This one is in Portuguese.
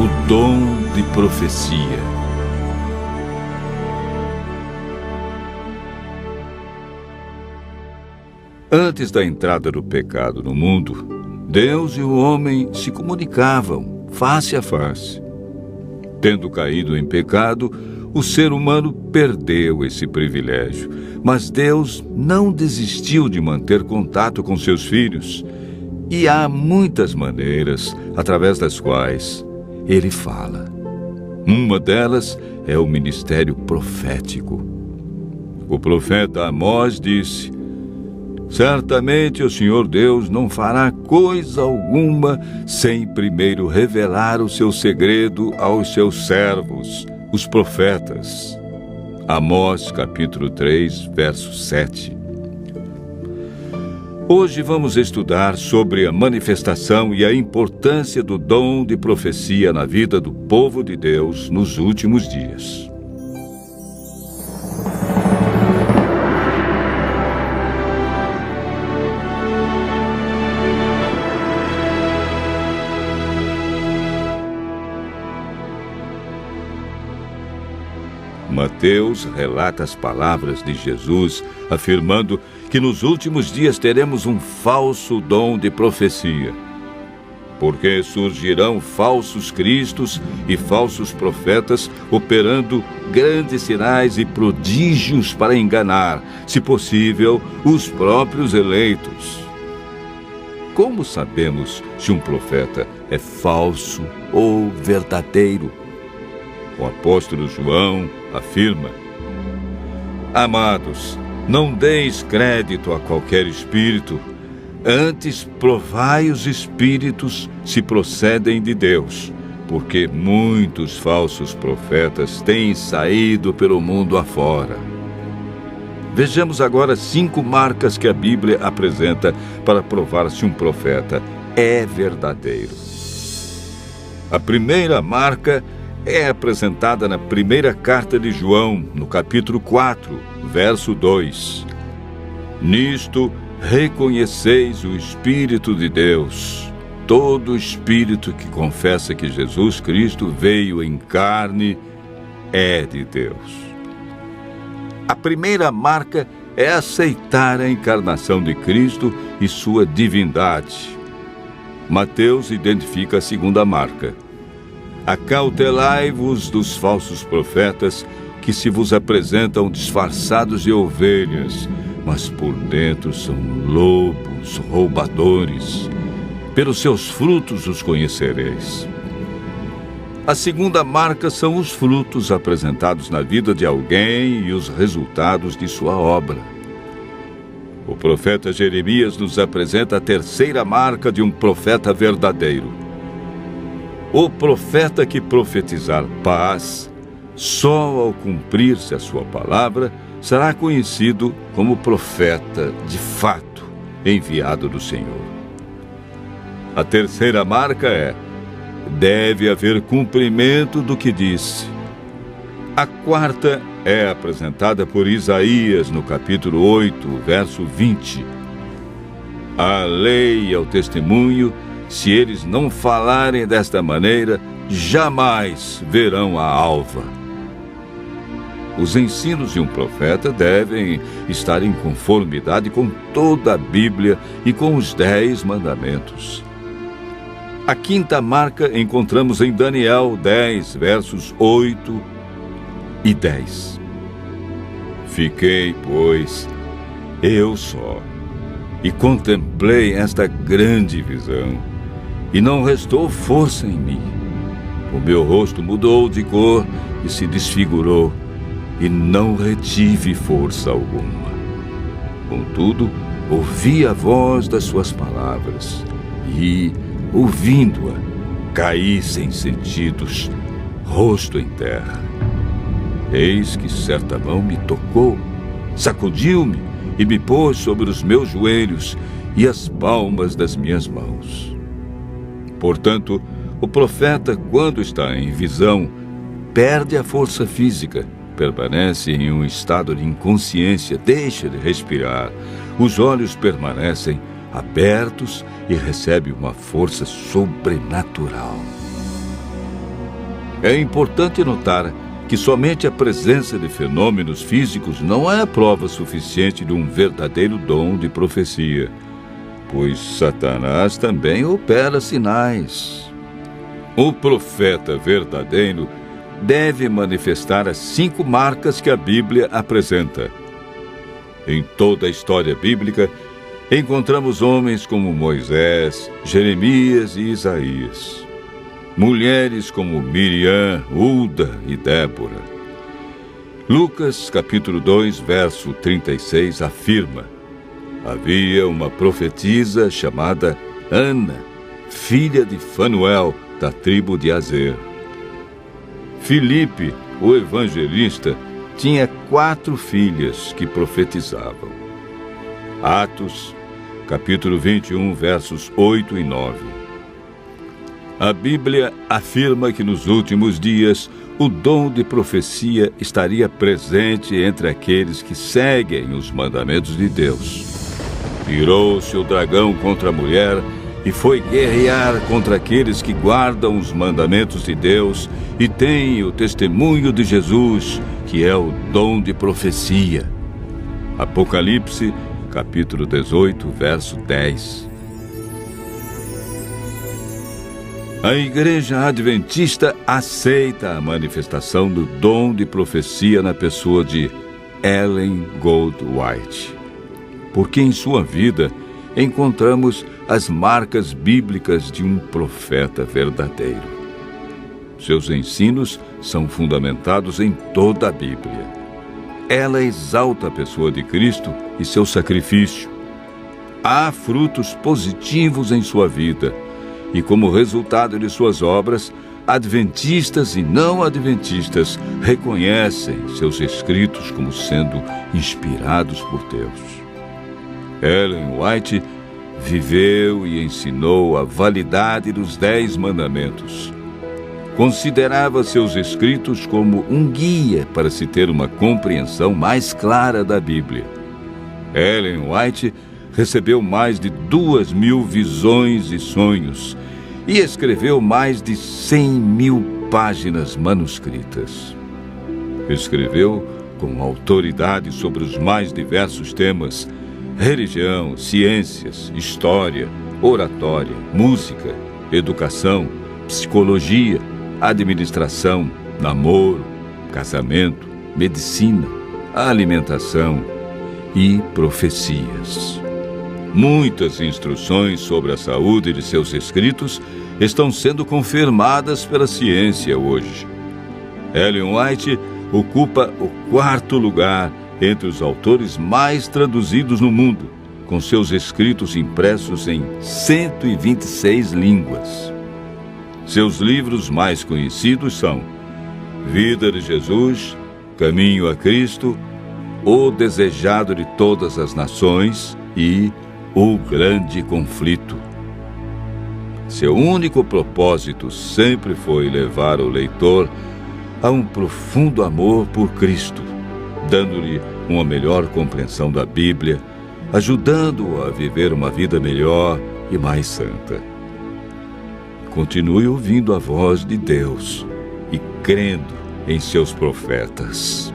o dom de profecia. Antes da entrada do pecado no mundo, Deus e o homem se comunicavam face a face. Tendo caído em pecado, o ser humano perdeu esse privilégio, mas Deus não desistiu de manter contato com seus filhos. E há muitas maneiras através das quais Ele fala. Uma delas é o ministério profético. O profeta Amós disse: certamente o Senhor Deus não fará coisa alguma sem primeiro revelar o seu segredo aos seus servos, os profetas. Amós, capítulo 3, verso 7. Hoje vamos estudar sobre a manifestação e a importância do dom de profecia na vida do povo de Deus nos últimos dias. Mateus relata as palavras de Jesus, afirmando que nos últimos dias teremos um falso dom de profecia. Porque surgirão falsos cristos e falsos profetas, operando grandes sinais e prodígios para enganar, se possível, os próprios eleitos. Como sabemos se um profeta é falso ou verdadeiro? O apóstolo João afirma: amados, não deis crédito a qualquer espírito, antes provai os espíritos se procedem de Deus, porque muitos falsos profetas têm saído pelo mundo afora. Vejamos agora 5 marcas que a Bíblia apresenta para provar se um profeta é verdadeiro. A primeira marca é apresentada na primeira carta de João, no capítulo 4, verso 2. Nisto reconheceis o Espírito de Deus. Todo espírito que confessa que Jesus Cristo veio em carne é de Deus. A primeira marca é aceitar a encarnação de Cristo e sua divindade. Mateus identifica a segunda marca: acautelai-vos dos falsos profetas, que se vos apresentam disfarçados de ovelhas, mas por dentro são lobos roubadores. Pelos seus frutos os conhecereis. A segunda marca são os frutos apresentados na vida de alguém e os resultados de sua obra. O profeta Jeremias nos apresenta a terceira marca de um profeta verdadeiro. O profeta que profetizar paz, só ao cumprir-se a sua palavra, será conhecido como profeta de fato, enviado do Senhor. A terceira marca é: deve haver cumprimento do que disse. A quarta é apresentada por Isaías no capítulo 8, verso 20. A lei e ao testemunho, se eles não falarem desta maneira, jamais verão a alva. Os ensinos de um profeta devem estar em conformidade com toda a Bíblia e com os 10 mandamentos. A quinta marca encontramos em Daniel 10, versos 8 e 10. Fiquei, pois, eu só, e contemplei esta grande visão. E não restou força em mim. O meu rosto mudou de cor e se desfigurou, e não retive força alguma. Contudo, ouvi a voz das suas palavras, e, ouvindo-a, caí sem sentidos, rosto em terra. Eis que certa mão me tocou, sacudiu-me e me pôs sobre os meus joelhos e as palmas das minhas mãos. Portanto, o profeta, quando está em visão, perde a força física, permanece em um estado de inconsciência, deixa de respirar, os olhos permanecem abertos e recebe uma força sobrenatural. É importante notar que somente a presença de fenômenos físicos não é prova suficiente de um verdadeiro dom de profecia, pois Satanás também opera sinais. O profeta verdadeiro deve manifestar as 5 marcas que a Bíblia apresenta. Em toda a história bíblica, encontramos homens como Moisés, Jeremias e Isaías. Mulheres como Miriam, Hulda e Débora. Lucas, capítulo 2, verso 36, afirma: havia uma profetisa chamada Ana, filha de Fanuel, da tribo de Azer. Filipe, o evangelista, tinha 4 filhas que profetizavam. Atos, capítulo 21, versos 8 e 9. A Bíblia afirma que nos últimos dias o dom de profecia estaria presente entre aqueles que seguem os mandamentos de Deus. Virou-se o dragão contra a mulher e foi guerrear contra aqueles que guardam os mandamentos de Deus e têm o testemunho de Jesus, que é o dom de profecia. Apocalipse, capítulo 18, verso 10. A Igreja Adventista aceita a manifestação do dom de profecia na pessoa de Ellen Goldwhite, porque em sua vida encontramos as marcas bíblicas de um profeta verdadeiro. Seus ensinos são fundamentados em toda a Bíblia. Ela exalta a pessoa de Cristo e seu sacrifício. Há frutos positivos em sua vida, e como resultado de suas obras, adventistas e não adventistas reconhecem seus escritos como sendo inspirados por Deus. Ellen White viveu e ensinou a validade dos 10 mandamentos. Considerava seus escritos como um guia para se ter uma compreensão mais clara da Bíblia. Ellen White recebeu mais de 2.000 visões e sonhos e escreveu mais de 100.000 páginas manuscritas. Escreveu com autoridade sobre os mais diversos temas: religião, ciências, história, oratória, música, educação, psicologia, administração, namoro, casamento, medicina, alimentação e profecias. Muitas instruções sobre a saúde de seus escritos estão sendo confirmadas pela ciência hoje. Ellen White ocupa o 4º lugar entre os autores mais traduzidos no mundo, com seus escritos impressos em 126 línguas. Seus livros mais conhecidos são Vida de Jesus, Caminho a Cristo, O Desejado de Todas as Nações e O Grande Conflito. Seu único propósito sempre foi levar o leitor a um profundo amor por Cristo, dando-lhe uma melhor compreensão da Bíblia, ajudando-o a viver uma vida melhor e mais santa. Continue ouvindo a voz de Deus e crendo em seus profetas.